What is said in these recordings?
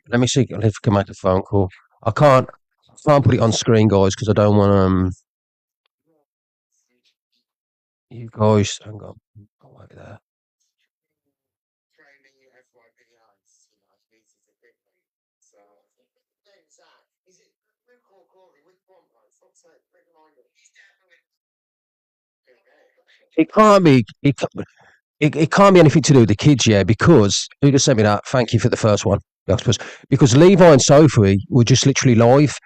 Let me see if I can make a phone call. I can't put it on screen, guys, because I don't want you guys. Hang on, oh, wait there. It can't be. It can't be anything to do with the kids, yeah, because who just sent me that? Thank you for the first one, the octopus. Because Levi and Sophie were just literally live,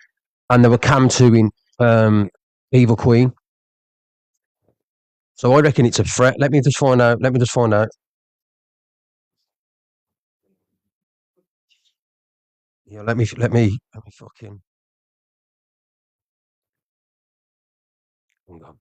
and they were cam in Evil Queen. So I reckon it's a threat. Let me just find out. Let me just find out. Yeah, let me fucking. Hang on.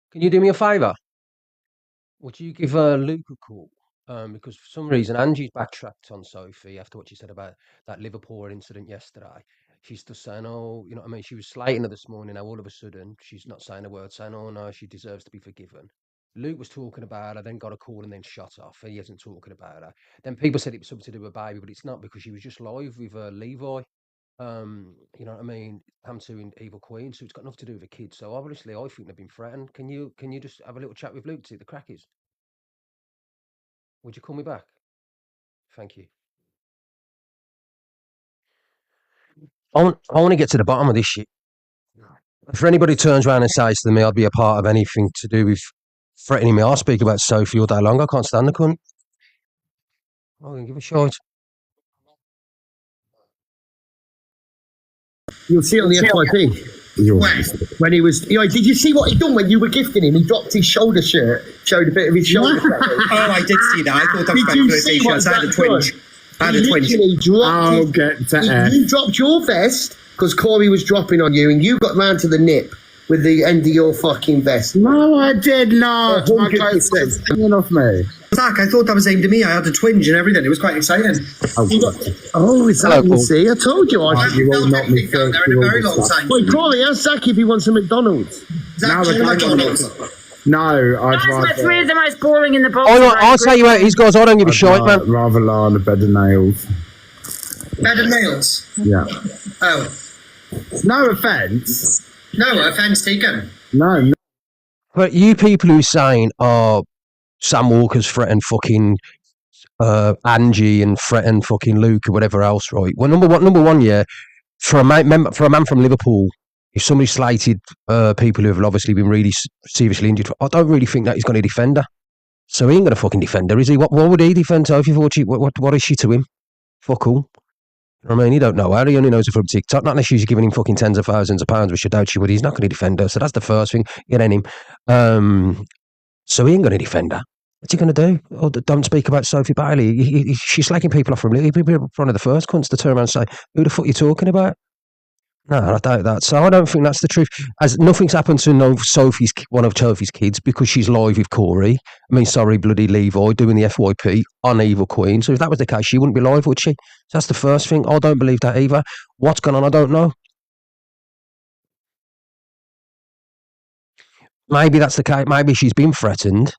Can you do me a favour? Would you give Luke a call? Because for some reason Angie's backtracked on Sophie after what she said about that Liverpool incident yesterday. She's just saying, "Oh, you know what I mean." She was slating her this morning. Now all of a sudden she's not saying a word, saying, "Oh no, she deserves to be forgiven." Luke was talking about her, then got a call and then shut off. He isn't talking about her. Then people said it was something to do with baby, but it's not because she was just live with Levi. You know what I mean? Come to in Evil Queen, so it's got nothing to do with the kids. So obviously, I think they've been threatened. Can you just have a little chat with Luke to see the crack is? Would you call me back? Thank you. I want to get to the bottom of this shit. If anybody turns around and says to me, I'd be a part of anything to do with threatening me, I'll speak about Sophie all day long. I can't stand the cunt. I can give a shit. You'll see it on the FYP. When he was, did you see what he done when you were gifting him? He dropped his shoulder shirt, showed a bit of his shoulder. Oh, I did see that. I thought that was Did you about see what I had a twinge. I had a twinge. You dropped your vest because Corey was dropping on you, and you got round to the nip with the end of your fucking vest. No, I did not. My 100%. clothes was hanging off me. Zach, I thought that was aimed at me. I had a twinge and everything. It was quite exciting. Is that you see? I told you. You all knocked me first. There in a very long time. Wait, Corey, ask Zach if he wants some McDonald's. Zach, No, McDonald's. No, I'd That's my three rather, of the most boring in the box. I'll say you out these guys. I don't give a shit, man. rather lie on a bed of nails. Bed of nails. Yeah. Oh, No offence. no offence taken. No. But you people who saying, "Oh, Sam Walker's threatened fucking Angie and threatened fucking Luke or whatever else," right? Well, number one, yeah, for a man from Liverpool, if somebody slated people who have obviously been really seriously injured, I don't really think that he's going to defend her. So he ain't going to fucking defend her, is he? What would he defend Sophie for? What is she to him? Fuck all. I mean, he don't know her. He only knows her from TikTok. Not unless she's giving him fucking tens of thousands of pounds, which I doubt she would. He's not going to defend her. So that's the first thing. Get in him. So he ain't going to defend her. What's he going to do? Oh, don't speak about Sophie Bailey. She's slagging people off from He'd be one of the first cunts to turn around and say, "Who the fuck are you talking about?" No, I doubt that. So I don't think that's the truth. As nothing's happened to one of Sophie's kids because she's live with Corey. I mean, sorry, bloody Levi doing the FYP on Evil Queen. So if that was the case, she wouldn't be live, would she? So that's the first thing. I don't believe that either. What's going on? I don't know. Maybe that's the case. Maybe she's been threatened.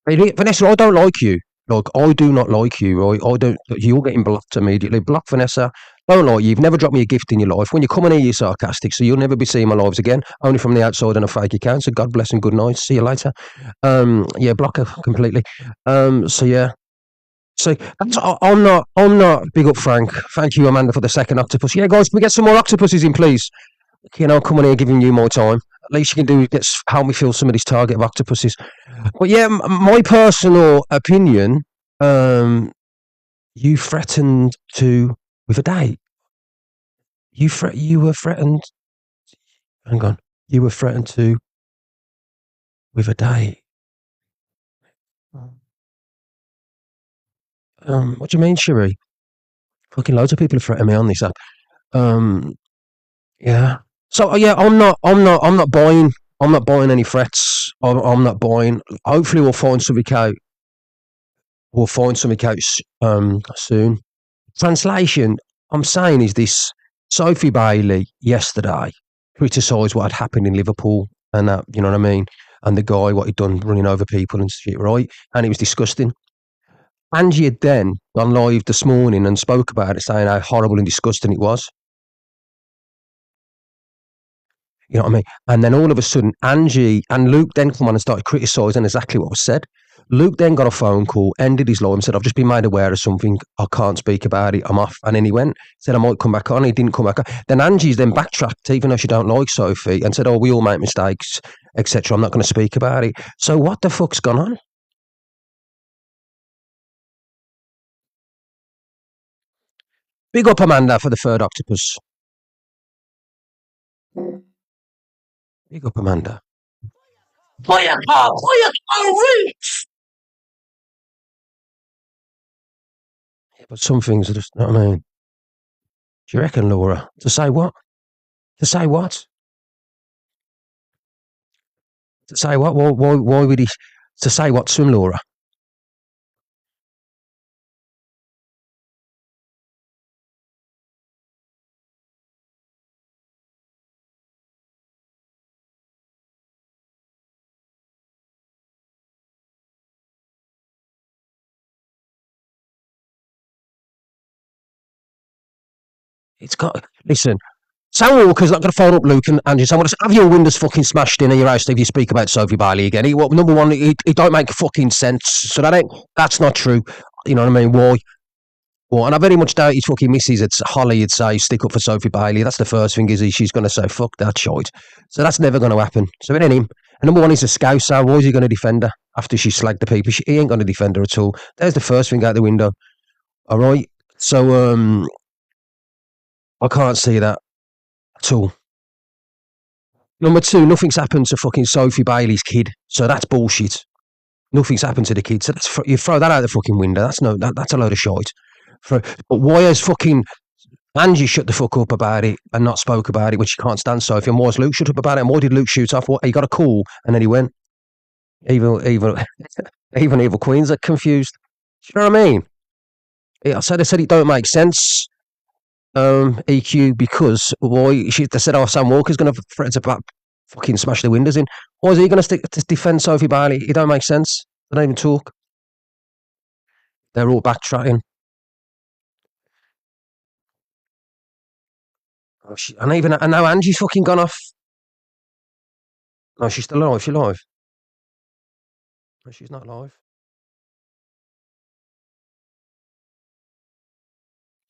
Vanessa, I don't like you. Like, I do not like you, right? I don't. You're getting blocked immediately. Block Vanessa. Don't like you. You've never dropped me a gift in your life. When you come in here, you're sarcastic, so you'll never be seeing my lives again. Only from the outside on a fake account. So God bless and good night. See you later. Yeah, block her completely. So yeah. So I'm not big up Frank. Thank you, Amanda, for the second octopus. Yeah, guys, can we get some more octopuses in, please? You know, coming here giving you more time. least you can do is help me fill some of this target of octopuses. But yeah, my personal opinion, you threatened to with a date. You were threatened. Hang on. You were threatened to with a date. What do you mean, Cherie? Fucking loads of people have threatened me on this app. Yeah. So yeah, I'm not buying. I'm not buying any threats. I'm not buying. Hopefully, we'll find something out. We'll find something out soon. Translation. I'm saying is this: Sophie Bailey yesterday criticised what had happened in Liverpool, and that, you know what I mean, and the guy what he'd done running over people and shit, right? And it was disgusting. Angie had then gone live this morning and spoke about it, saying how horrible and disgusting it was. You know what I mean? And then all of a sudden, Angie and Luke then come on and started criticising exactly what was said. Luke then got a phone call, ended his live and said, I've just been made aware of something. I can't speak about it. I'm off. And then he went, said, I might come back on. He didn't come back on. Then Angie's then backtracked, even though she don't like Sophie, and said, oh, we all make mistakes, etc. I'm not going to speak about it. So what the fuck's gone on? Big up Amanda for the third octopus. Big up Amanda. Fire car, reach! Yeah, but some things are just, you know what I mean? Do you reckon, Laura? To say what? To say what? To say what? Why would he? To say what to him, Laura? It's got, listen, Sam Walker's not going to phone up Luke and Andrew. I'm going to have your windows fucking smashed in your house if you speak about Sophie Bailey again. Number one, it don't make fucking sense. So that's not true. You know what I mean? Why? Well, and I very much doubt his fucking missus at Holly would say stick up for Sophie Bailey. That's the first thing, is she's going to say fuck that shite. So that's never going to happen. So it ain't him. And number one, he's a scouser. Why is he going to defend her after she slagged the people? He ain't going to defend her at all. There's the first thing out the window. All right. So I can't see that at all. Number two, nothing's happened to fucking Sophie Bailey's kid, so that's bullshit. Nothing's happened to the kid, so you throw that out the fucking window. That's a load of shite. But why has fucking Angie shut the fuck up about it and not spoke about it when she can't stand Sophie? And why has Luke shut up about it? And why did Luke shoot off? What, he got a call and then he went. Even Evil Queens are confused. Do you know what I mean? I said it don't make sense. EQ, because they said, Sam Walker's going to threaten to fucking smash the windows in. Why is he going to defend Sophie Bailey? It don't make sense. They don't even talk. They're all backtracking. And now Angie's fucking gone off. No, she's still alive. She's live. No, she's not live.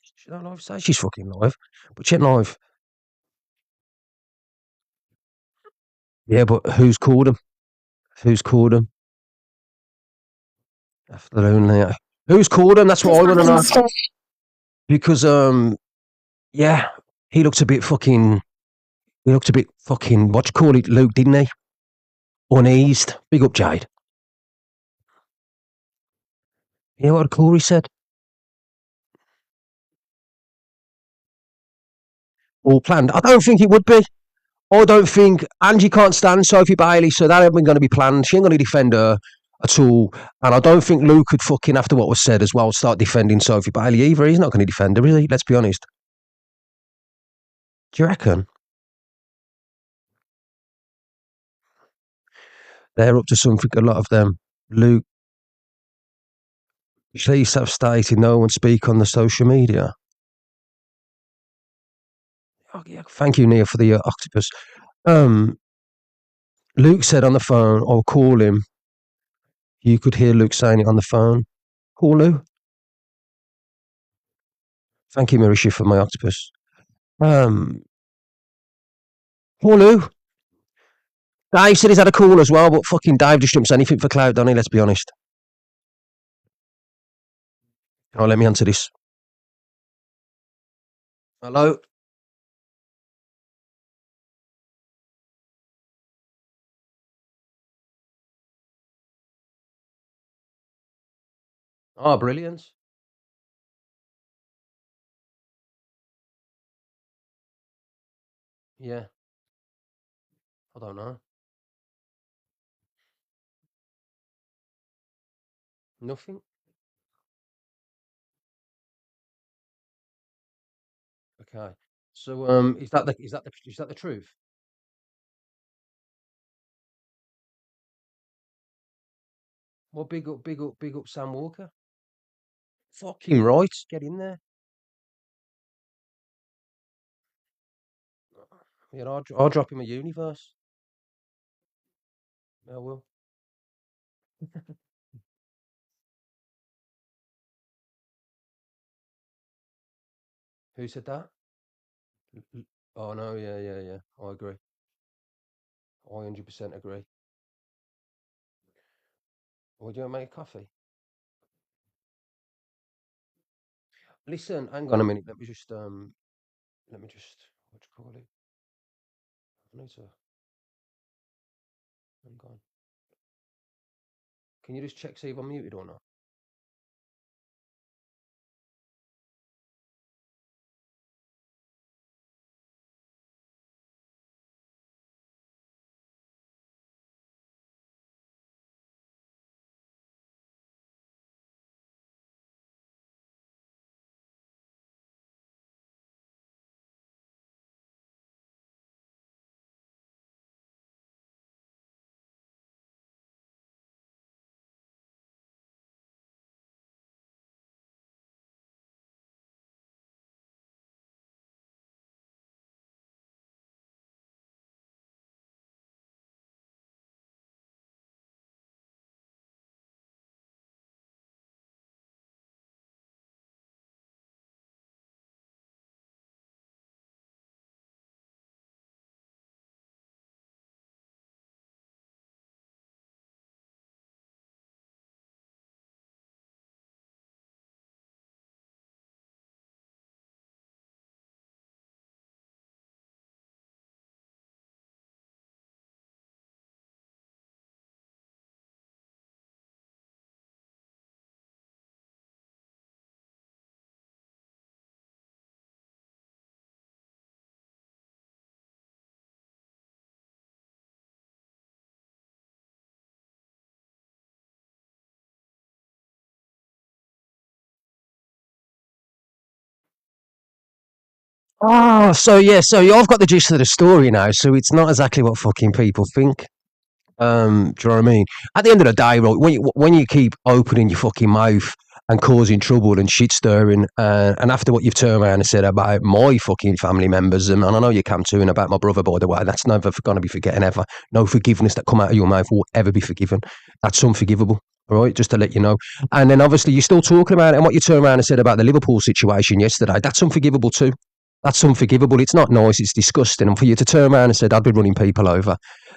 She's not live. Say she's fucking live, but she ain't live. Yeah, but who's called him? Who's called him? Afternoon. Who's called him? That's what I want to know. Because yeah, he looked a bit fucking. What do you call it, Luke? Didn't he? Uneased. Big up, Jade. You know what Corey said? All planned. I don't think it would be. I don't think Angie can't stand Sophie Bailey, so that ain't going to be planned. She ain't going to defend her at all. And I don't think Luke could fucking, after what was said as well, start defending Sophie Bailey either. He's not going to defend her, is he? Let's be honest. Do you reckon? They're up to something, a lot of them. Luke, police have stated no one speak on the social media. Oh, yeah. Thank you, Nia, for the octopus. Luke said on the phone, I'll call him. You could hear Luke saying it on the phone. Call Lou. Thank you, Marisha, for my octopus. Call Lou. Dave said he's had a call as well, but fucking Dave just jumps anything for clout, don't he? Let's be honest. Oh, let me answer this. Hello? Oh, brilliant. Yeah. I don't know. Nothing. Okay. So, is that the truth? Well, big up, Sam Walker. Fucking right. Get in there. Yeah, I'll drop him a universe. I will. Who said that? Oh no, yeah. I agree. I 100% agree. Would you make coffee? Listen, hang on a minute. Let me just what do you call it? I need to hang on. Can you just check see if I'm muted or not? So I've got the gist of the story now. So it's not exactly what fucking people think. Do you know what I mean? At the end of the day, right, when you keep opening your fucking mouth and causing trouble and shit stirring, and after what you've turned around and said about my fucking family members, and I know you come to and about my brother, by the way, that's never going to be forgetting ever. No forgiveness that come out of your mouth will ever be forgiven. That's unforgivable. All right, just to let you know. And then obviously you're still talking about it, and what you turned around and said about the Liverpool situation yesterday, that's unforgivable too. That's unforgivable. It's not nice. It's disgusting. And for you to turn around and said, I'd be running people over,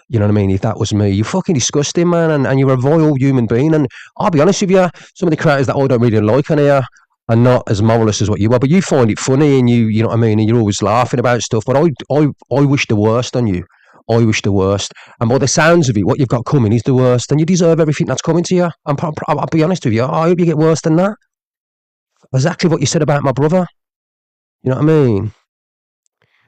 you know what I mean? If that was me, you're fucking disgusting, man. And you're a vile human being. And I'll be honest with you, some of the creators that I don't really like on here are not as marvelous as what you are. But you find it funny and you know what I mean? And you're always laughing about stuff. But I wish the worst on you. I wish the worst. And by the sounds of it, what you've got coming is the worst. And you deserve everything that's coming to you. I'll be honest with you. I hope you get worse than that. Exactly what you said about my brother. You know what I mean?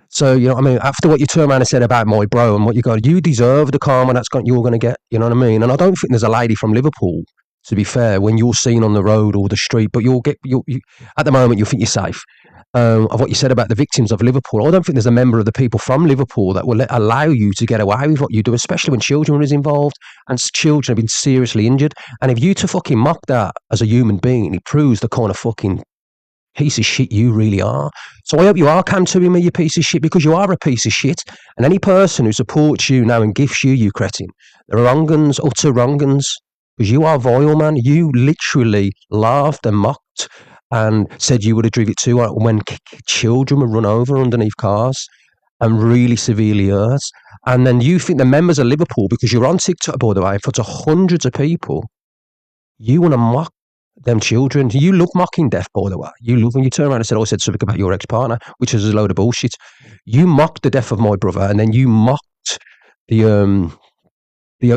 So, you know what I mean? After what you turned around and said about my bro and what you got, you deserve the karma you're going to get. You know what I mean? And I don't think there's a lady from Liverpool, to be fair, when you're seen on the road or the street, but you at the moment, you think you're safe. Of what you said about the victims of Liverpool, I don't think there's a member of the people from Liverpool that will allow you to get away with what you do, especially when children is involved and children have been seriously injured. And if you to fucking mock that as a human being, it proves the kind of fucking piece of shit you really are. So I hope you are cantering me, you piece of shit, because you are a piece of shit. And any person who supports you now and gifts you, you cretin, they're wrong'uns, utter wrong'uns, because you are vile, man. You literally laughed and mocked and said you would have driven it too when children were run over underneath cars and really severely hurt. and then you think the members of Liverpool, because you're on TikTok, by the way, in front of hundreds of people, you want to mock them children. You love mocking death, by the way. You love when you turn around and said, I said something about your ex-partner, which is a load of bullshit. You mocked the death of my brother, and then you mocked the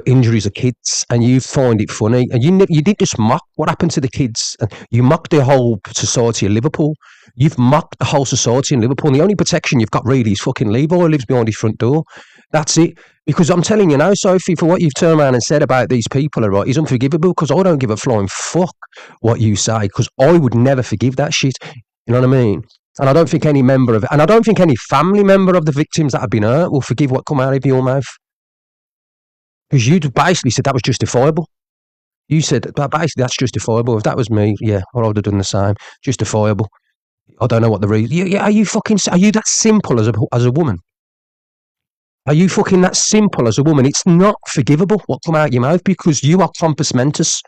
injuries of kids, and you find it funny. And you didn't just mock what happened to the kids. You mocked the whole society of Liverpool. You've mocked the whole society in Liverpool. And the only protection you've got really is fucking Levi lives behind his front door. That's it. Because I'm telling you now, Sophie, for what you've turned around and said about these people, right, is unforgivable, because I don't give a flying fuck what you say, because I would never forgive that shit. You know what I mean? And I don't think any member of it, and I don't think any family member of the victims that have been hurt will forgive what come out of your mouth. Because you basically said that was justifiable. You said, basically, that's justifiable. If that was me, yeah, I would have done the same. Justifiable. I don't know what the reason. Are you that simple as a woman? Are you fucking that simple as a woman? It's not forgivable what come out of your mouth, because you are compos mentis.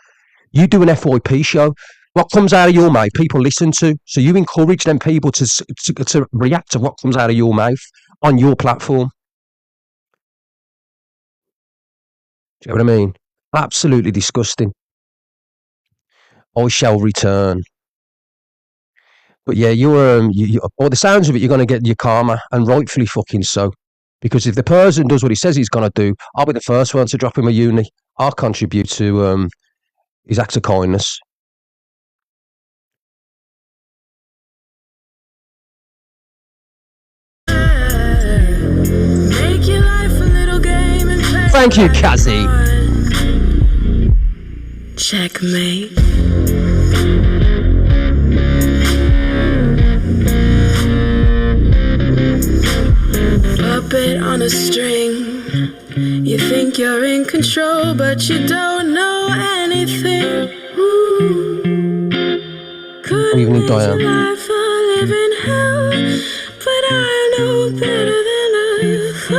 You do an FYP show. What comes out of your mouth, people listen to. So you encourage them people to react to what comes out of your mouth on your platform. Do you know what I mean? Absolutely disgusting. I shall return. But yeah, by the sounds of it, you're going to get your karma, and rightfully fucking so. Because if the person does what he says he's going to do, I'll be the first one to drop him a uni. I'll contribute to his acts of kindness. Thank you, Kazi. Checkmate. Puppet on a string. You think you're in control, but you don't know anything. Could have made your life a living hell, but I know better than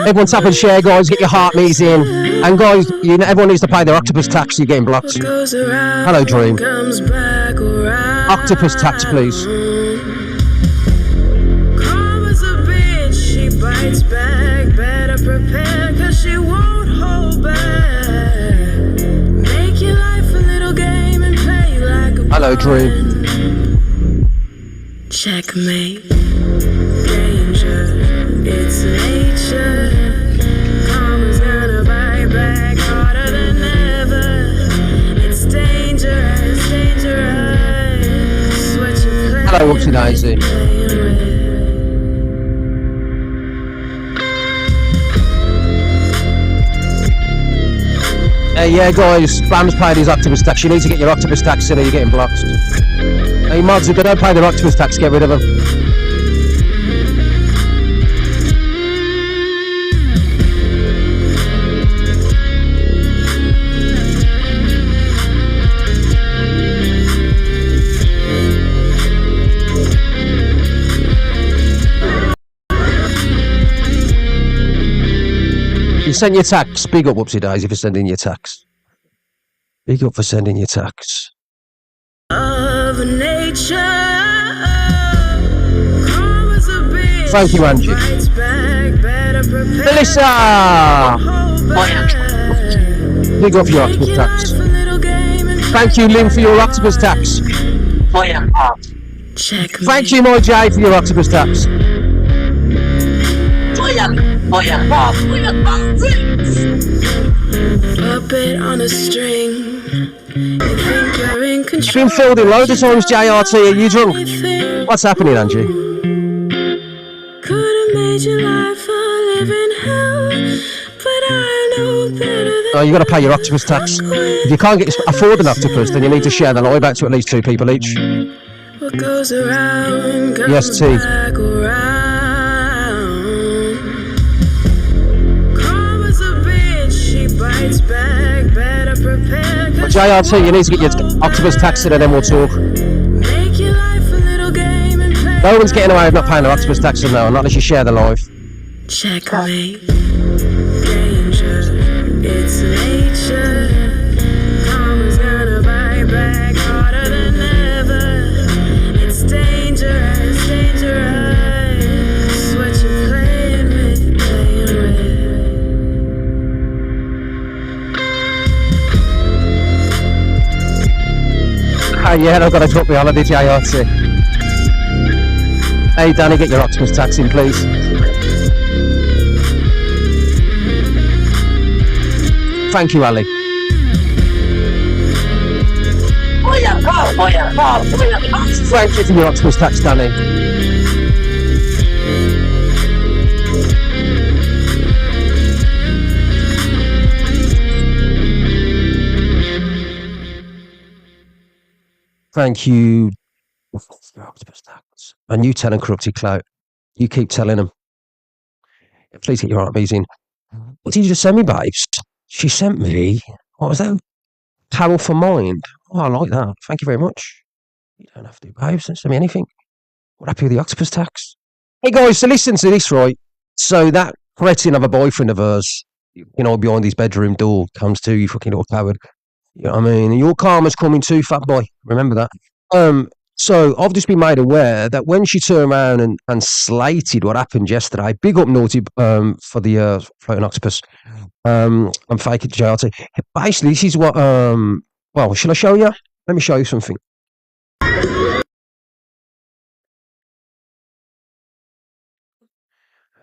everyone tap and share, guys. Get your heart knees in. And guys, everyone needs to pay their octopus tax. You're getting blocked. Hello, Dream. Octopus tax, please. Karma's a bitch, she bites back. Better prepare, cause she won't hold back. Make your life a little game and play like a hello, Dream. Checkmate. Danger, it's nature. Karma's gonna bite back harder than ever. It's dangerous, dangerous. What you play. Hello, Whoopsie Daisy. Yeah, guys, Bam's paid his octopus tax. You need to get your octopus tax in or you're getting blocked. Hey, mods, if they don't pay their octopus tax, get rid of them. You sent your tax. Big up, Whoopsie Daisy, for sending your tax. Big up for sending your tax. Of nature. Thank you, Angie. Melissa! Big up your octopus tax. Thank you, Lynn, for your octopus tax. Thank you, Mo J, for your octopus tax. Puppet on a string. You think you're in control. You've been filled in loads of times, JRT. Are you drunk? What's happening, Angie? Could have made your life a living hell, but I know better than. Oh, you got to pay your octopus tax. If you can't afford an octopus, then you need to share the lie back to at least 2 people each. What goes around comes yes, T. back around. Karma's a bitch, she bites back. Better prepare. Well, JRT, you need to get your octopus tax in and then we'll talk. Make your life a little game and play. No one's getting away with not paying their octopus tax now, not unless you share the live. Checkmate. Danger, it's nature. Karma's gonna bite back harder than ever. It's dangerous, dangerous. What you playing with, playing with. Yeah, I've got to drop the holiday JRT. Hey, Danny, get your octopus tax in, please. Thank you, Ali. Thank you for your octopus tax, Danny. Thank you. Octopus tax. And you tell him corrupted clout. You keep telling him. Please get your RBs in. What did you just send me, babes? She sent me. What was that? Powerful Mind. Oh, I like that. Thank you very much. You don't have to, babes. Don't send me anything. We're happy with the octopus tax. Hey, guys, so listen to this, right? So that cretin of a boyfriend of hers, you know, behind his bedroom door comes to you, fucking little coward. You know what I mean? And your karma's coming too, fat boy. Remember that. So I've just been made aware that when she turned around and slated what happened yesterday, big up naughty for the floating octopus and fake it JRT. Basically, this is what well, shall I show you? Let me show you something.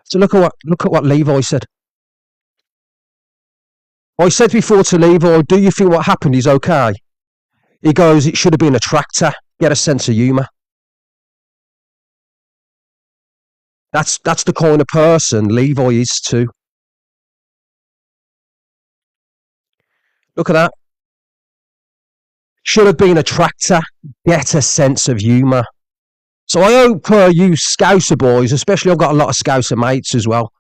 So look at what Levi said. I said before to Levi, do you think what happened is okay? He goes, it should have been a tractor. Get a sense of humour. That's the kind of person Levi is too. Look at that. Should have been a tractor. Get a sense of humour. So I hope you Scouser boys, especially I've got a lot of Scouser mates as well.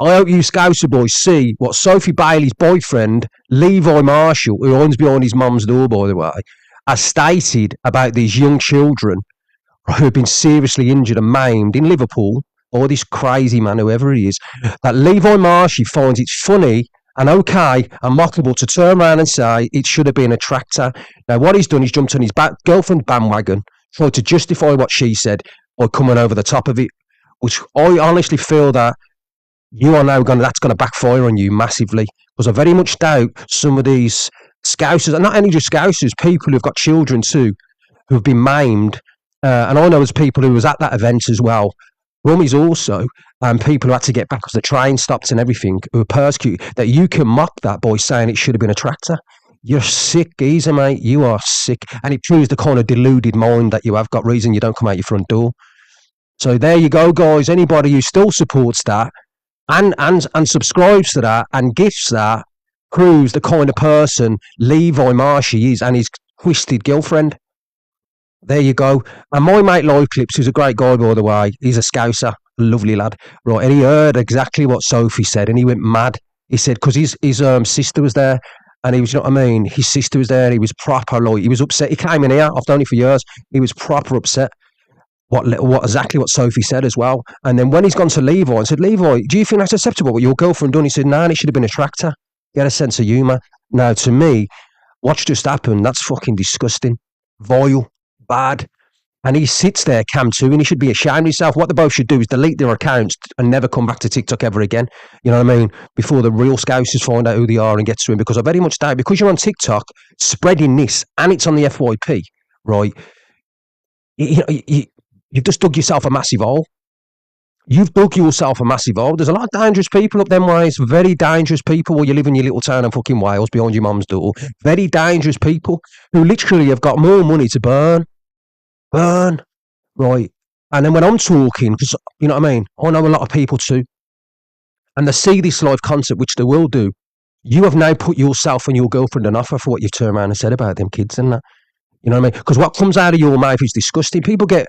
I hope you Scouser boys see what Sophie Bailey's boyfriend, Levi Marshall, who owns behind his mum's door, by the way, has stated about these young children who have been seriously injured and maimed in Liverpool, or this crazy man, whoever he is, that Levi Marshall finds it funny and okay and mockable to turn around and say it should have been a tractor. Now, what he's done, he's jumped on his girlfriend's bandwagon, tried to justify what she said by coming over the top of it, which I honestly feel that you are now that's going to backfire on you massively, because I very much doubt some of these Scousers, and not only just Scousers, people who've got children too, who have been maimed, and I know there's people who was at that event as well, Rummies also, and people who had to get back because the train stopped and everything, who were persecuted, that you can mock that by saying it should have been a tractor. You're sick, geezer, mate. You are sick. And it proves the kind of deluded mind that you have got, reason you don't come out your front door. So there you go, guys. Anybody who still supports that and subscribes to that and gifts that proves the kind of person Levi Marshy is and his twisted girlfriend. There you go. And my mate Live Clips, who's a great guy, by the way, he's a Scouser, a lovely lad. Right, and he heard exactly what Sophie said and he went mad. He said, because his sister was there, and he was, you know what I mean? His sister was there and he was proper, like, he was upset. He came in here, I've known him for years, he was proper upset. Exactly what Sophie said as well. And then when he's gone to Levi and said, Levi, do you think that's acceptable what your girlfriend done? He said, nah, it should have been a tractor. Get a sense of humour. Now, to me, what's just happened, that's fucking disgusting, vile, bad. And he sits there, Cam too, and he should be ashamed of himself. What they both should do is delete their accounts and never come back to TikTok ever again. You know what I mean? Before the real Scousers find out who they are and get to him. Because I very much doubt, because you're on TikTok spreading this and it's on the FYP, right? You've just dug yourself a massive hole. You've dug yourself a massive hole. There's a lot of dangerous people up them ways. Very dangerous people while you live in your little town in fucking Wales behind your mum's door. Very dangerous people who literally have got more money to burn. Right. And then when I'm talking, because, you know what I mean? I know a lot of people too. And they see this live concept, which they will do. You have now put yourself and your girlfriend an offer for what you've turned around and said about them kids and that. You know what I mean? Because what comes out of your mouth is disgusting. People get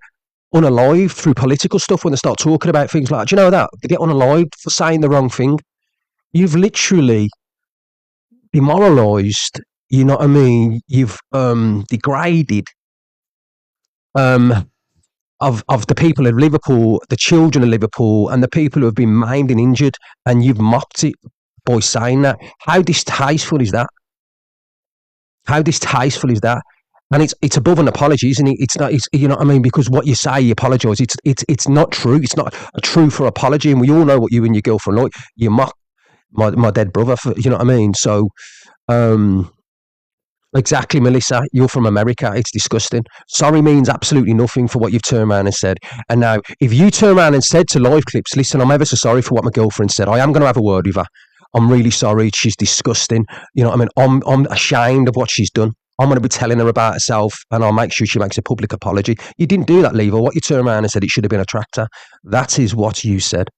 unalived through political stuff when they start talking about things like, do you know that? They get unalived for saying the wrong thing. You've literally demoralised, you know what I mean? You've degraded of the people of Liverpool, the children of Liverpool, and the people who have been maimed and injured, and you've mocked it by saying that. How distasteful is that? How distasteful is that? And it's above an apology, isn't it? It's not. It's, you know what I mean? Because what you say, you apologise. It's not true. It's not a true for apology. And we all know what you and your girlfriend like. You mock my dead brother. For, you know what I mean? So, Exactly, Melissa. You're from America. It's disgusting. Sorry means absolutely nothing for what you've turned around and said. And now, if you turn around and said to Live Clips, listen, I'm ever so sorry for what my girlfriend said. I am going to have a word with her. I'm really sorry. She's disgusting. You know what I mean? I'm ashamed of what she's done. I'm going to be telling her about herself, and I'll make sure she makes a public apology. You didn't do that, Levo. What you turned around and said, it should have been a tractor. That is what you said.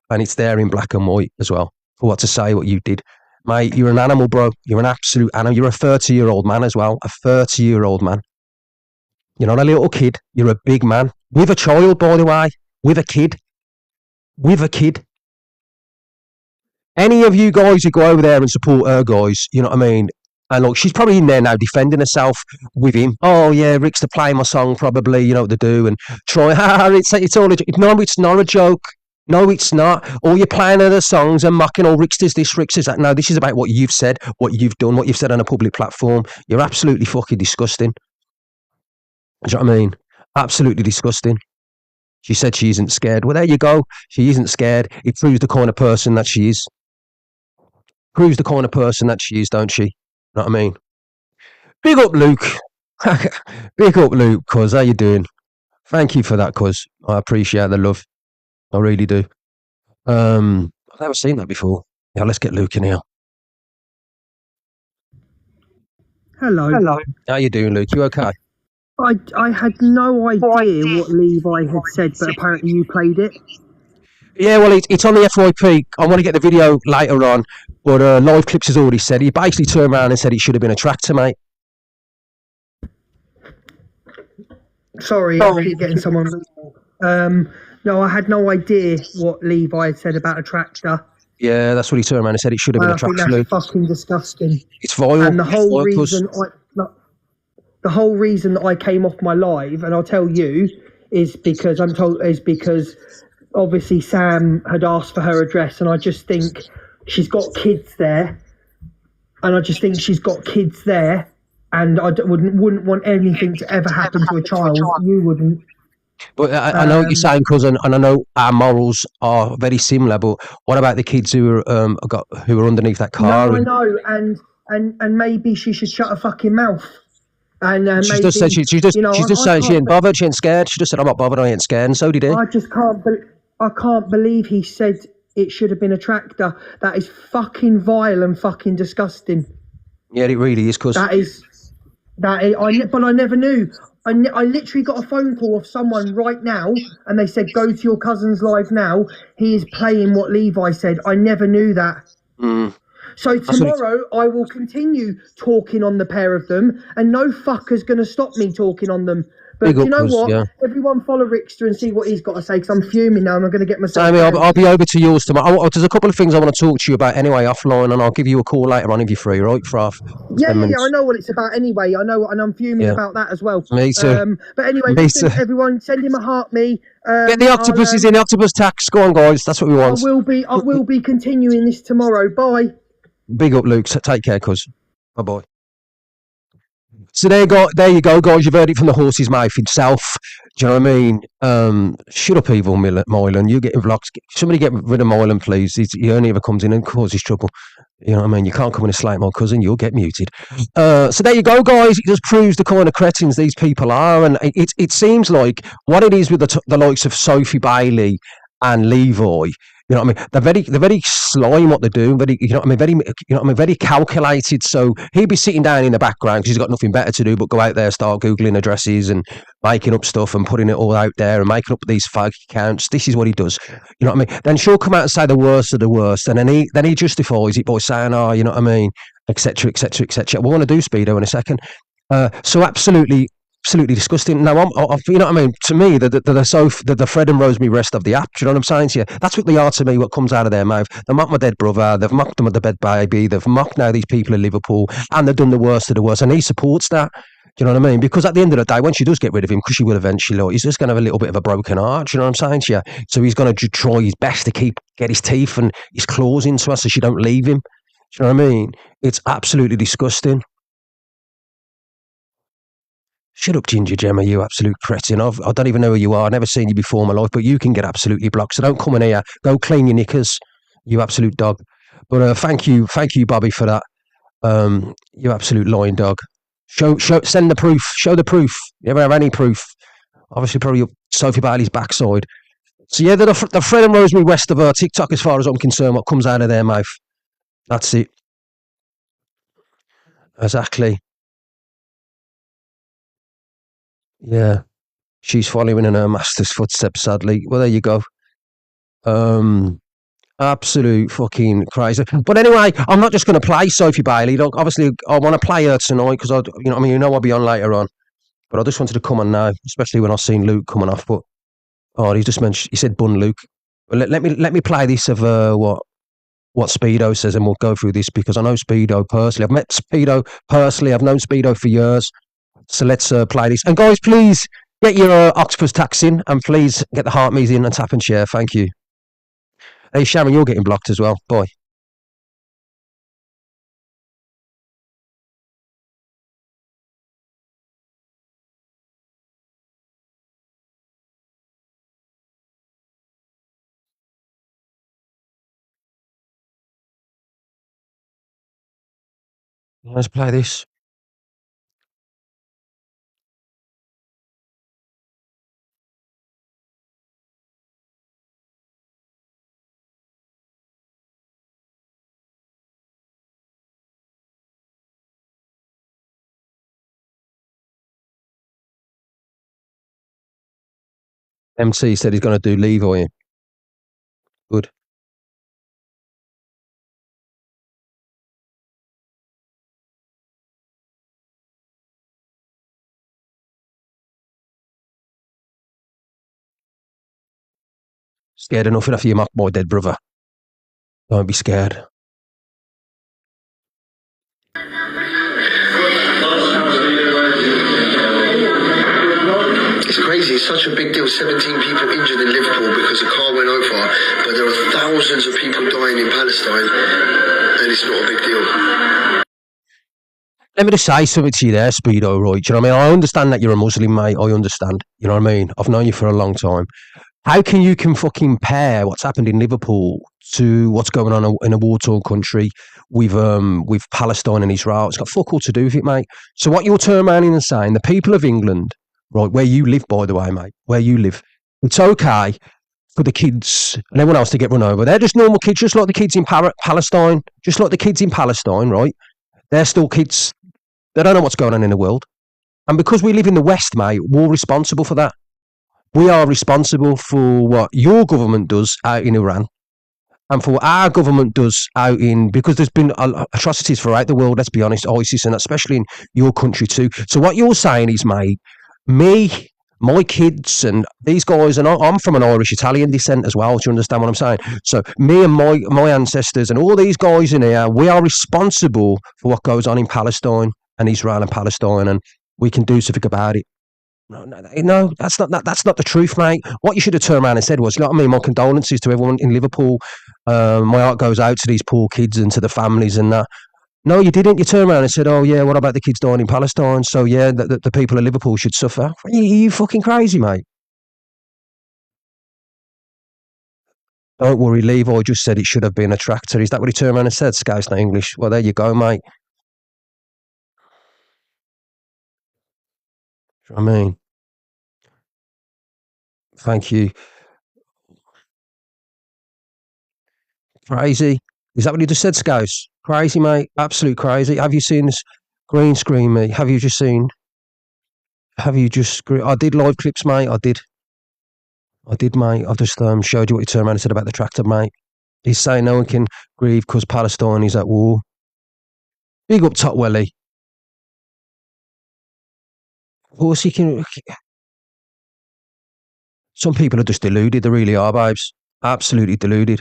And it's there in black and white as well for what to say, what you did. Mate, you're an animal, bro. You're an absolute animal. You're a 30-year-old man as well. A 30-year-old man. You're not a little kid. You're a big man. With a child, by the way. With a kid. With a kid. Any of you guys who go over there and support her, guys, you know what I mean? And look, she's probably in there now defending herself with him. Oh, yeah, Rick's to play my song, probably. You know what to do. And try, it's all a joke. No, it's not a joke. No, it's not. All you're playing other songs and mocking all Ricksters this, Ricksters that. No, this is about what you've said, what you've done, what you've said on a public platform. You're absolutely fucking disgusting. Do you know what I mean? Absolutely disgusting. She said she isn't scared. Well, there you go. She isn't scared. It proves the kind of person that she is. Proves the kind of person that she is, don't she? You know what I mean? Big up, Luke. Big up, Luke, cuz. How you doing? Thank you for that, cuz. I appreciate the love. I really do. I've never seen that before. Yeah, let's get Luke in here. Hello. How you doing, Luke? You okay? I had no idea what Levi had said, but apparently you played it. Yeah, well, it's on the FYP. I want to get the video later on, but Live Clips has already said. He basically turned around and said it should have been a tractor, mate. Sorry, I keep getting someone. No, I had no idea what Levi had said about a tractor. Yeah, that's what he turned around and said. It should have been a tractor. I think that's fucking disgusting. It's vile. And the whole reason that I came off my live, and I'll tell you, is because obviously Sam had asked for her address, and I just think she's got kids there, and I wouldn't want anything to ever happen to a child. You wouldn't. But I know what you're saying, cousin, and I know our morals are very similar. But what about the kids who are underneath that car? No, I know, and maybe she should shut her fucking mouth. And she just said she just saying she ain't bothered, she ain't scared. She just said I'm not bothered, I ain't scared, and so did he. I just can't believe he said it should have been a tractor. That is fucking vile and fucking disgusting. Yeah, it really is, cuz. But I never knew. I literally got a phone call of someone right now, and they said, go to your cousin's live now. He is playing what Levi said. I never knew that. So tomorrow I will continue talking on the pair of them, and no fucker's going to stop me talking on them. But you know what? Yeah. Everyone follow Ricksta and see what he's got to say, because I'm fuming now and I'm going to get myself... Sammy, I'll be over to yours tomorrow. There's a couple of things I want to talk to you about anyway offline, and I'll give you a call later on if you're free, right? For half. Yeah, I know what it's about anyway. I know, and I'm fuming about that as well. Me too. But anyway, everyone, send him a heart me. Get the octopuses in the octopus tax. Go on, guys. That's what we want. I will be continuing this tomorrow. Bye. Big up, Luke. Take care, cuz. Bye-bye. So there you go, guys. You've heard it from the horse's mouth himself. Do you know what I mean? Shut up, evil Moylan. You're getting vlogs. Somebody get rid of Moylan, please. He only ever comes in and causes trouble. You know what I mean? You can't come in and slate my cousin. You'll get muted. So there you go, guys. It just proves the kind of cretins these people are. And it seems like what it is with the likes of Sophie Bailey and Levi. You know what I mean? They're very sly in what they do. Very calculated. So he'd be sitting down in the background because he's got nothing better to do but go out there, start googling addresses and making up stuff and putting it all out there and making up these fake accounts. This is what he does. You know what I mean? Then she'll come out and say the worst of the worst, and then he justifies it by saying, "Oh, you know what I mean," etc., etc., etc. We're going to do Speedo in a second. So absolutely disgusting. Now, you know what I mean? To me, the Fred and Rosemary rest of the app. Do you know what I'm saying to you? That's what they are to me, what comes out of their mouth. They mocked my dead brother, they've mocked them with the dead baby, they've mocked now these people in Liverpool, and they've done the worst of the worst, and he supports that. Do you know what I mean? Because at the end of the day, when she does get rid of him, because she will eventually, he's just going to have a little bit of a broken heart. Do you know what I'm saying to you? So he's going to try his best to get his teeth and his claws into her so she don't leave him. Do you know what I mean? It's absolutely disgusting. Shut up, Ginger Gemma, you absolute cretin. I don't even know who you are. I've never seen you before in my life, but you can get absolutely blocked. So don't come in here. Go clean your knickers, you absolute dog. But thank you, Bobby, for that. You absolute lying dog. Send the proof. Show the proof. You ever have any proof? Obviously, probably Sophie Bailey's backside. So yeah, the Fred and Rosemary West of her TikTok, as far as I'm concerned, what comes out of their mouth. That's it. Exactly. Yeah. She's following in her master's footsteps, sadly. Well, there you go. Absolute fucking crazy. But anyway, I'm not just going to play Sophie Bailey. Look, obviously, I want to play her tonight because I'll be on later on. But I just wanted to come on now, especially when I've seen Luke coming off. But he just mentioned, he said bun Luke. Well, let me play this of what Speedo says, and we'll go through this because I know Speedo personally. I've met Speedo personally. I've known Speedo for years. So let's play this. And guys, please get your octopus tax in, and please get the heart me's in and tap and share. Thank you. Hey, Sharon, you're getting blocked as well. Bye. Let's play this. MC said he's going to do Levi. Good. Scared enough of you, my dead brother. Don't be scared. It's crazy. It's such a big deal. 17 people injured in Liverpool because a car went over, but there are thousands of people dying in Palestine, and it's not a big deal. Let me just say something to you there, Speedo, right? Do you know what I mean? I understand that you're a Muslim, mate. I understand. You know what I mean? I've known you for a long time. How can you fucking compare what's happened in Liverpool to what's going on in a war-torn country with Palestine and Israel? It's got fuck all to do with it, mate. So what you're turning around and saying, the people of England, right, where you live, by the way, mate, where you live, it's okay for the kids and everyone else to get run over. They're just normal kids, just like the kids in Palestine, just like the kids in Palestine, right? They're still kids. They don't know what's going on in the world. And because we live in the West, mate, we're responsible for that. We are responsible for what your government does out in Iran and for what our government does out in, because there's been atrocities throughout the world, let's be honest, ISIS, and especially in your country too. So what you're saying is, mate, me, my kids and these guys, and I'm from an Irish-Italian descent as well, do you understand what I'm saying? So me and my ancestors and all these guys in here, we are responsible for what goes on in Palestine and Israel and Palestine, and we can do something about it. No, that's not the truth, mate. What you should have turned around and said was, you know what I mean, my condolences to everyone in Liverpool. My heart goes out to these poor kids and to the families and that. No, you didn't. You turned around and said, oh, yeah, what about the kids dying in Palestine? So, yeah, the people of Liverpool should suffer. You fucking crazy, mate. Don't worry, Levi just said it should have been a tractor. Is that what he turned around and said? Scouse, not English. Well, there you go, mate. Do you know what I mean? Thank you. Crazy. Is that what you just said, Scouse? Crazy, mate. Absolute crazy. Have you seen this green screen, mate? I did live clips, mate. I did, mate. I just showed you what he turned around and said about the tractor, mate. He's saying no one can grieve because Palestine is at war. Big up Totwelly. Of course he can. Some people are just deluded. They really are, babes. Absolutely deluded.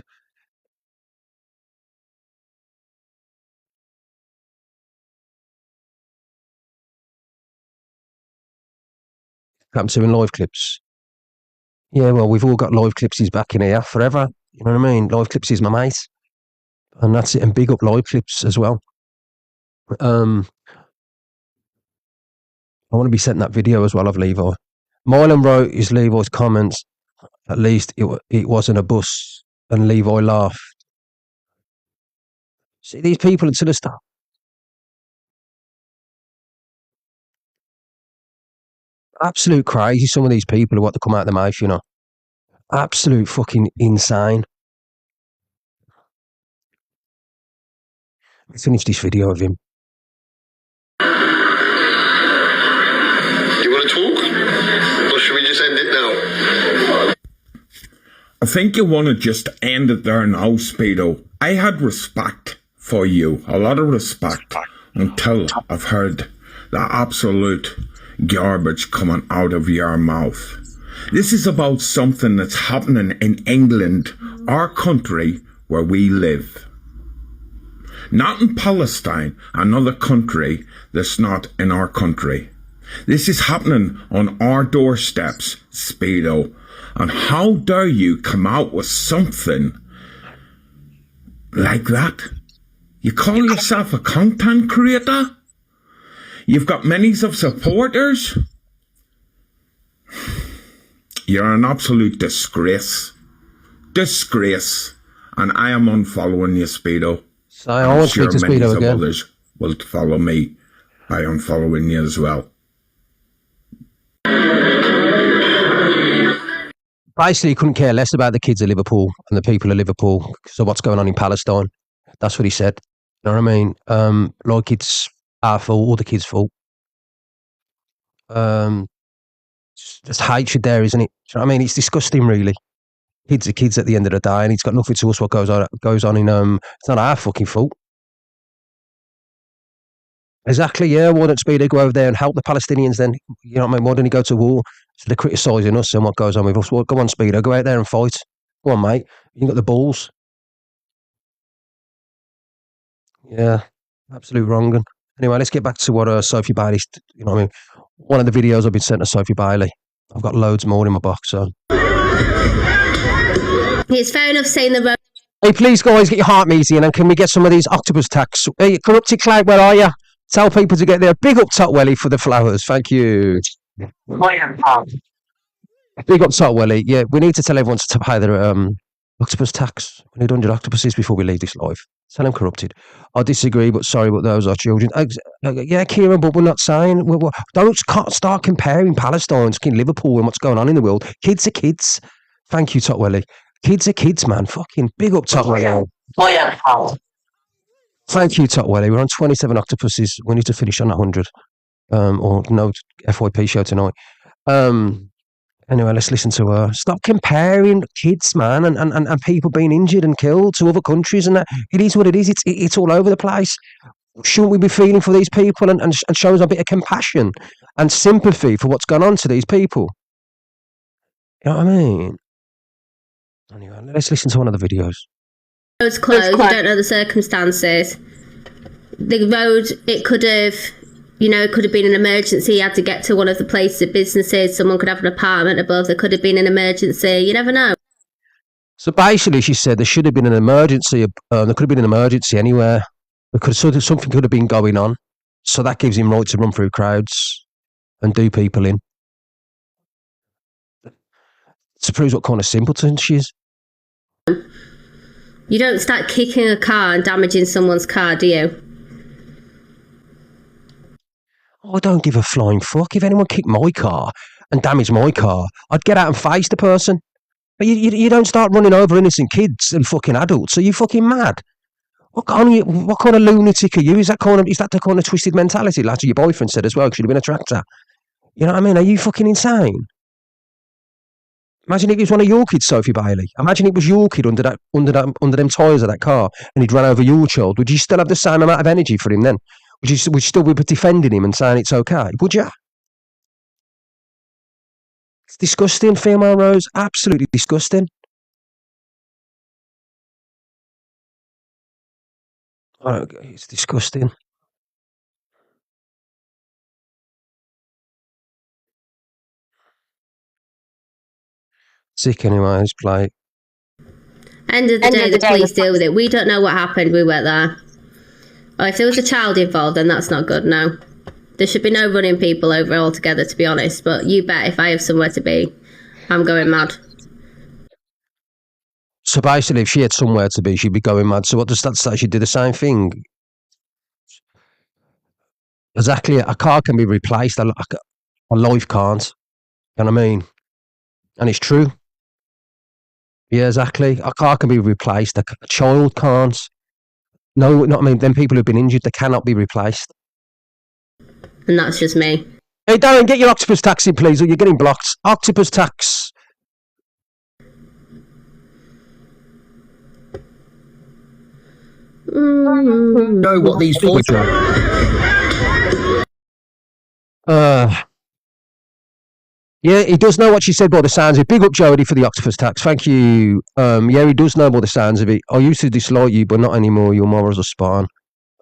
I'm doing live clips. Yeah, well, we've all got live clipsies back in here forever. You know what I mean? Live clips is my mate. And that's it. And big up live clips as well. I want to be sent that video as well of Levi. Mylan wrote his Levi's comments. At least it wasn't a bus. And Levi laughed. See, these people until the start. Absolute crazy, some of these people are what they come out of their mouth, you know. Absolute fucking insane. I finished this video of him. You want to talk? Or should we just end it now? I think you want to just end it there now, Speedo. I had respect for you, a lot of respect, until I've heard the absolute garbage coming out of your mouth. This is about something that's happening in England, our country where we live. Not in Palestine, another country that's not in our country. This is happening on our doorsteps, Speedo. And how dare you come out with something like that? You call yourself a content creator? You've got millions of supporters? You're an absolute disgrace. Disgrace. And I am unfollowing you, Speedo. So I want to speak to Speedo again. Others will follow me by unfollowing you as well. Basically, he couldn't care less about the kids of Liverpool and the people of Liverpool. So what's going on in Palestine? That's what he said. You know what I mean? Like it's our fault, or the kids' fault. Just hatred there, isn't it? You know what I mean? It's disgusting, really. Kids are kids at the end of the day, and it's got nothing to us what goes on in it's not our fucking fault. Exactly, yeah. Why don't Speedo go over there and help the Palestinians then? You know what I mean? Why don't he go to war? So they're criticising us and what goes on with us. Well, go on, Speedo, go out there and fight. Go on, mate. You got the balls. Yeah, absolute wrong. And anyway, let's get back to what Sophie Bailey, you know what I mean? One of the videos I've been sent to Sophie Bailey. I've got loads more in my box, so. It's fair enough saying the road. Hey, please, guys, get your heart easy, and then can we get some of these octopus tacks? Hey, corrupted cloud, where are you? Tell people to get there. Big up Totwelly for the flowers. Thank you. Big up Totwelly. Yeah, we need to tell everyone to pay their octopus tax. We need 100 octopuses before we leave this life. Tell them corrupted. I disagree, but sorry, but those are children. Yeah, Kieran, but we're not saying... don't start comparing Palestine to Liverpool and what's going on in the world. Kids are kids. Thank you, Totwelly. Kids are kids, man. Fucking big up Totwelly. Thank you, Totwelly. We're on 27 octopuses. We need to finish on 100. Or no FYP show tonight. Anyway, let's listen to her. Stop comparing kids, man, and people being injured and killed to other countries. And that. It is what it is. It's all over the place. Shouldn't we be feeling for these people and showing a bit of compassion and sympathy for what's gone on to these people? You know what I mean? Anyway, let's listen to one of the videos. Road's closed. You don't know the circumstances. The road, it could have... it could have been an emergency. You had to get to one of the places of businesses. Someone could have an apartment above. There could have been an emergency. You never know. So basically, she said there should have been an emergency. There could have been an emergency anywhere. Because something could have been going on. So that gives him right to run through crowds and do people in. It proves what kind of simpleton she is. You don't start kicking a car and damaging someone's car, do you? I don't give a flying fuck. If anyone kicked my car and damaged my car, I'd get out and face the person. But you don't start running over innocent kids and fucking adults. Are you fucking mad? What kind of lunatic are you? Is that the kind of twisted mentality? Like your boyfriend said as well, because you'd have been a tractor. You know what I mean? Are you fucking insane? Imagine if it was one of your kids, Sophie Bailey. Imagine it was your kid under them tyres of that car, and he'd run over your child. Would you still have the same amount of energy for him then? Would you still be defending him and saying it's okay? Would you? It's disgusting, female Rose. Absolutely disgusting. Oh, it's disgusting. Sick anyway, let's play. End of the day, the police deal with it. We don't know what happened. We weren't there. Oh, if there was a child involved, then that's not good, no. There should be no running people over altogether, to be honest. But you bet if I have somewhere to be, I'm going mad. So basically, if she had somewhere to be, she'd be going mad. So what does that say? She'd do the same thing. Exactly. A car can be replaced. A life can't. You know what I mean? And it's true. Yeah, exactly. A car can be replaced. A child can't. No, not I mean. Then people who've been injured, they cannot be replaced. And that's just me. Hey, Darren, get your octopus tax in, please, or you're getting blocked. Octopus tax. Know what these four. Yeah, he does know what she said by the sounds of it. Big up, Jody, for the octopus tax. Thank you. Yeah, he does know by the sounds of it. I used to dislike you, but not anymore. Your morals are spine.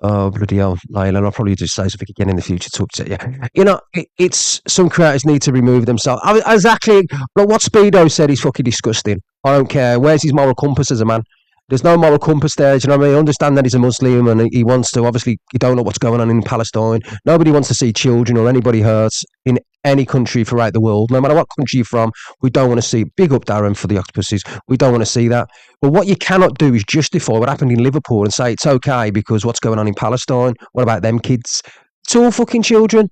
Oh, bloody hell, Layla. I'll probably just say something again in the future to upset you. You know, it's some creators need to remove themselves. Exactly. But what Speedo said is fucking disgusting. I don't care. Where's his moral compass as a man? There's no moral compass there. Do you know what I mean? I understand that he's a Muslim and he wants to. Obviously, you don't know what's going on in Palestine. Nobody wants to see children or anybody hurt in any country throughout the world. No matter what country you're from, we don't want to see. Big up, Darren, for the octopuses. We don't want to see that. But what you cannot do is justify what happened in Liverpool and say it's okay because what's going on in Palestine. What about them kids? It's all fucking children.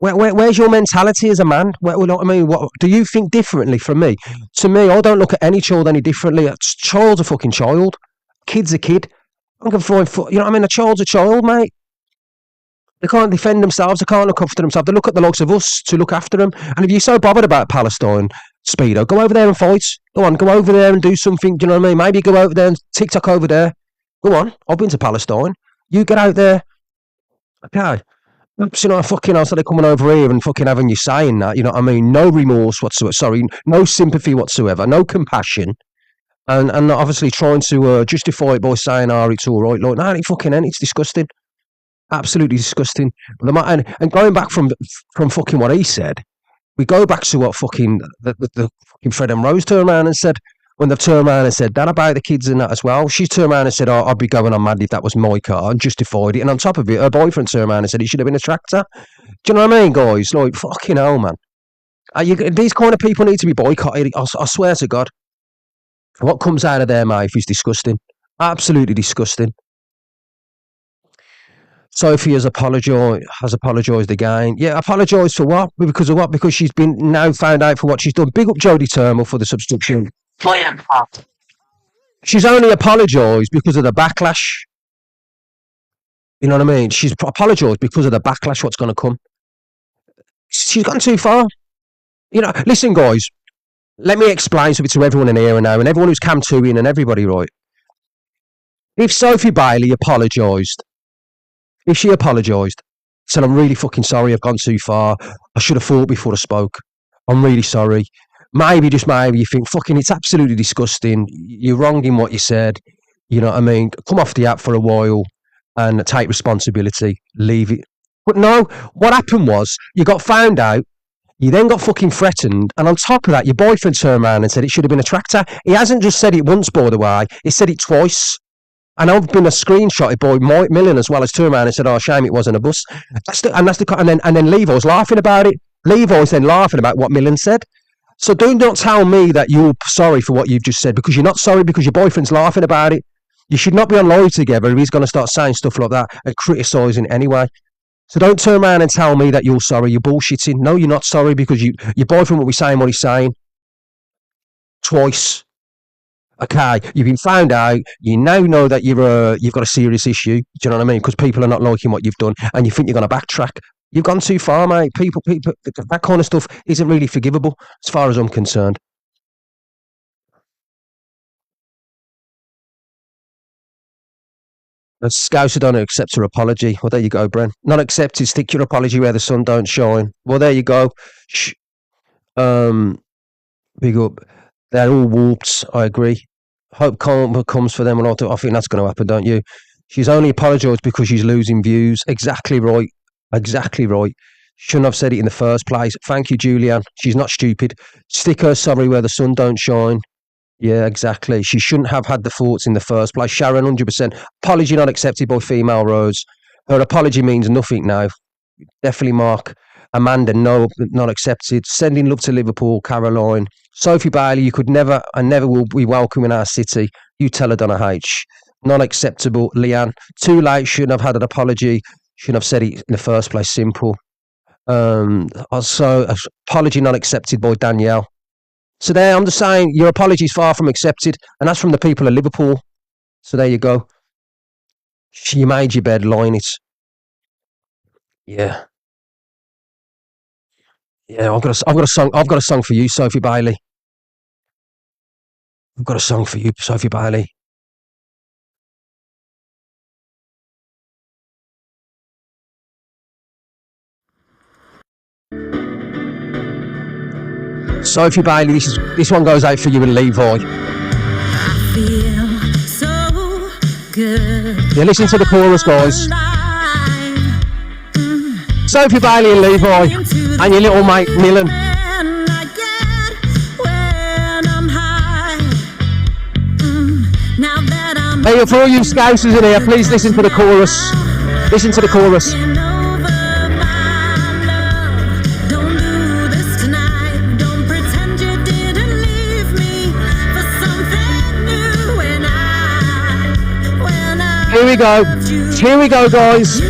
Where's your mentality as a man? I mean, what do you think differently from me? To me, I don't look at any child any differently. A child's a fucking child. Kid's a kid. I'm going to you know what I mean? A child's a child, mate. They can't defend themselves. They can't look after themselves. They look at the likes of us to look after them. And if you're so bothered about Palestine, Speedo, go over there and fight. Go on, go over there and do something. Do you know what I mean? Maybe go over there and TikTok over there. Go on. I've been to Palestine. You get out there. Okay. You know, fucking else, they're coming over here and fucking having you saying that, you know what I mean? No remorse whatsoever, sorry, no sympathy whatsoever, no compassion, and obviously trying to justify it by saying, oh, it's all right. Like, no, it fucking ain't, it's disgusting. Absolutely disgusting. And going back from fucking what he said, we go back to what fucking, the fucking Fred and Rose turned around and said, when they've turned around and said that about the kids and that as well. She's turned around and said, oh, I'd be going on mad if that was my car, and justified it. And on top of it, her boyfriend turned around and said it should have been a tractor. Do you know what I mean, guys? Like, fucking hell, man. These kind of people need to be boycotted. I swear to God. What comes out of their mouth is disgusting. Absolutely disgusting. Sophie has apologised again. Yeah, apologised for what? Because of what? Because she's been now found out for what she's done. Big up Jodie Turnbull for the subscription. She's only apologised because of the backlash. You know what I mean? She's apologised because of the backlash, what's going to come. She's gone too far. You know, listen, guys, let me explain something to everyone in here now and everyone who's come to in and everybody, right? If Sophie Bailey apologised, if she apologised, said, I'm really fucking sorry, I've gone too far, I should have thought before I spoke, I'm really sorry. Maybe, just maybe, you think, fucking, it's absolutely disgusting. You're wrong in what you said. You know what I mean? Come off the app for a while and take responsibility. Leave it. But no, what happened was you got found out. You then got fucking threatened. And on top of that, your boyfriend turned around and said it should have been a tractor. He hasn't just said it once, by the way. He said it twice. And I've been a screenshotted by Mike Millen as well as turned around and said, oh, shame it wasn't a bus. And then Levi's laughing about it. Levi's then laughing about what Millen said. So do not tell me that you're sorry for what you've just said, because you're not sorry, because your boyfriend's laughing about it. You should not be on live together if he's going to start saying stuff like that and criticising anyway. So don't turn around and tell me that you're sorry. You're bullshitting. No, you're not sorry, because your boyfriend will be saying what he's saying. Twice. Okay, you've been found out. You now know that you've got a serious issue. Do you know what I mean? Because people are not liking what you've done, and you think you're going to backtrack. You've gone too far, mate. People, that kind of stuff isn't really forgivable, as far as I'm concerned. The Scouser don't accept her apology. Well, there you go, Bren. Not accepted. Stick your apology where the sun don't shine. Well, there you go. Big up. They're all warped. I agree. Hope karma comes for them, and I think that's going to happen, don't you? She's only apologised because she's losing views. Exactly right. Exactly right. Shouldn't have said it in the first place. Thank you, Julianne. She's not stupid. Stick her sorry where the sun don't shine. Yeah, exactly. She shouldn't have had the thoughts in the first place. Sharon, 100%. Apology not accepted by female Rose. Her apology means nothing now. Definitely Mark. Amanda, no, not accepted. Sending love to Liverpool, Caroline. Sophie Bailey, you could never and never will be welcome in our city. You tell her, Donna H. Not acceptable, Leanne. Too late, shouldn't have had an apology. Shouldn't have said it in the first place. Simple. Also, apology not accepted by Danielle. So there, I'm just saying, your apology's far from accepted, and that's from the people of Liverpool. So there you go. You made your bed, line it. Yeah. Yeah, I've got a song for you, Sophie Bailey. I've got a song for you, Sophie Bailey. Sophie Bailey, this one goes out for you and Levi. I feel so good. Yeah, listen to the chorus, guys. Sophie Bailey and Levi, and your little mate Millen. Hey, for all you scousers in here, please listen to the chorus. Listen to the chorus. Here we go. Here we go, guys.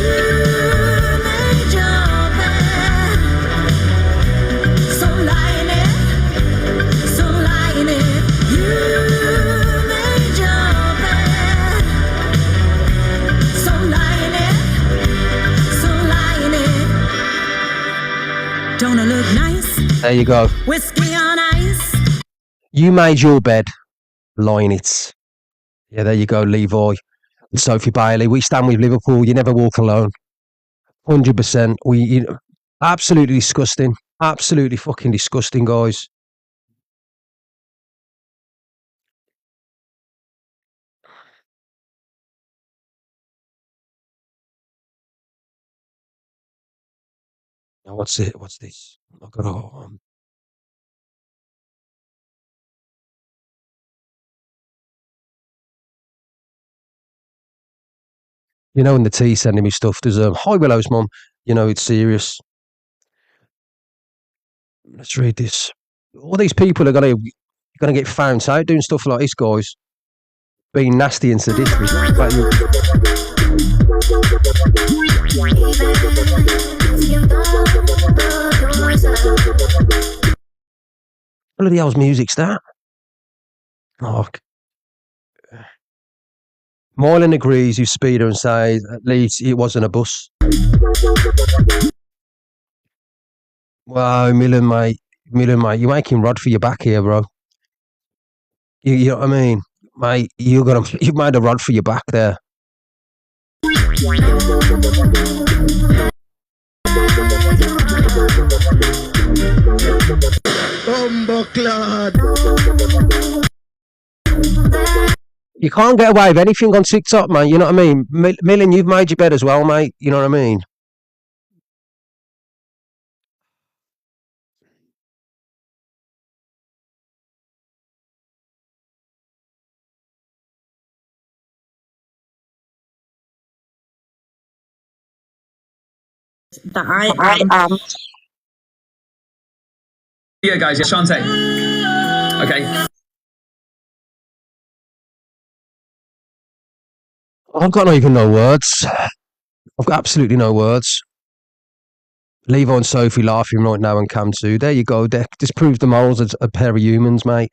Don't I look nice? There you go. Whiskey on ice. You made your bed, line it. Yeah, there you go, Levi. Sophie Bailey. We stand with Liverpool. You never walk alone. 100%. Absolutely disgusting. Absolutely fucking disgusting, guys. Now, what's it? What's this? I've got you know, in the tea sending me stuff. There's hi Willow's mum. You know, it's serious. Let's read this. All these people are gonna get found out doing stuff like this, guys. Being nasty and sadistic. Bloody hell's music's that? Oh. Moylan agrees with Speeder and says at least it wasn't a bus. Wow, Millen, mate, you're making Rod for your back here, bro. You know what I mean? Mate, you've made a rod for your back there. You can't get away with anything on TikTok, man. You know what I mean? Millen, you've made your bed as well, mate. You know what I mean? That I am. Yeah, guys, yeah, Shantae. Okay. I've got not even no words. I've got absolutely no words. Levi and Sophie laughing right now and Cam too. There you go. This proves the morals as a pair of humans, mate.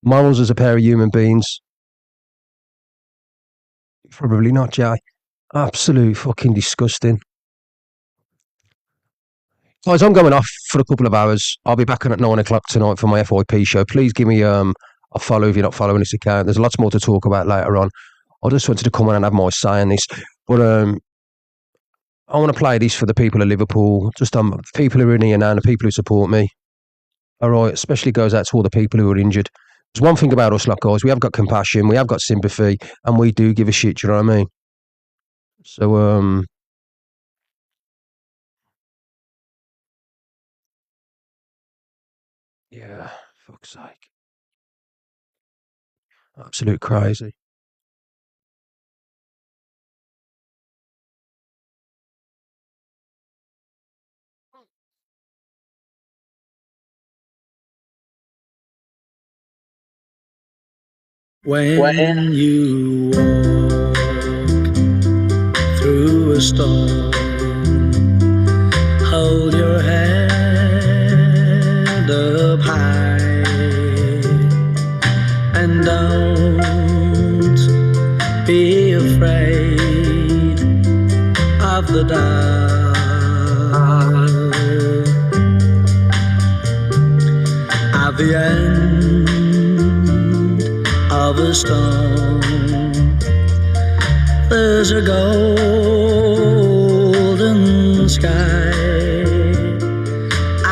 Morals as a pair of human beings. Probably not, Jay. Absolute fucking disgusting. Guys, I'm going off for a couple of hours. I'll be back on at 9 o'clock tonight for my FYP show. Please give me a follow if you're not following this account. There's lots more to talk about later on. I just wanted to come on and have my say on this. But I want to play this for the people of Liverpool, just people who are in here now and the people who support me. All right, especially goes out to all the people who are injured. There's one thing about us, like, guys, we have got compassion, we have got sympathy, and we do give a shit, you know what I mean? So, yeah, fuck's sake. Absolute crazy. When you walk through a storm, hold be afraid of the dark. At the end of a storm, there's a golden sky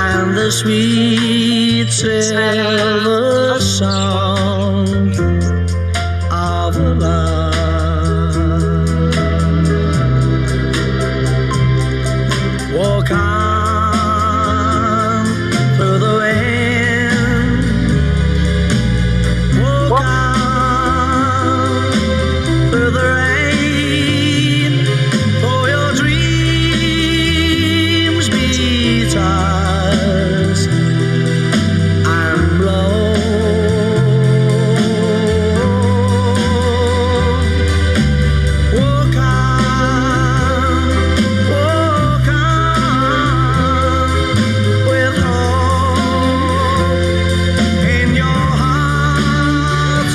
and the sweet silver song of love. Walk on through the wind, walk on through the rain, for your dreams be tossed and blown. Walk on with hope in your heart,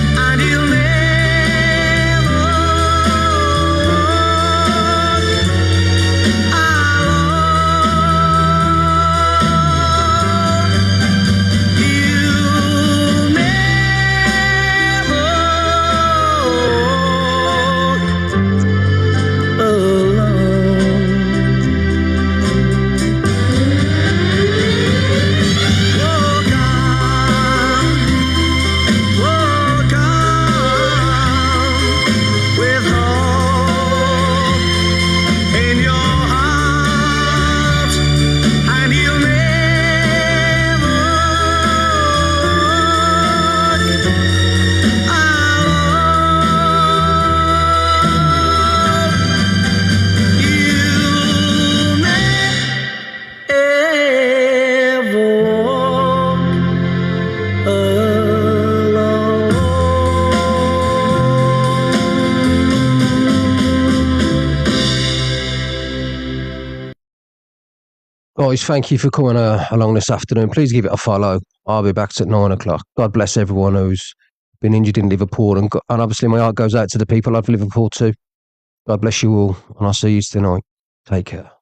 and you'll never Guys, thank you for coming along this afternoon. Please give it a follow. I'll be back at 9 o'clock. God bless everyone who's been injured in Liverpool. And obviously my heart goes out to the people of Liverpool too. God bless you all. And I'll see you tonight. Take care.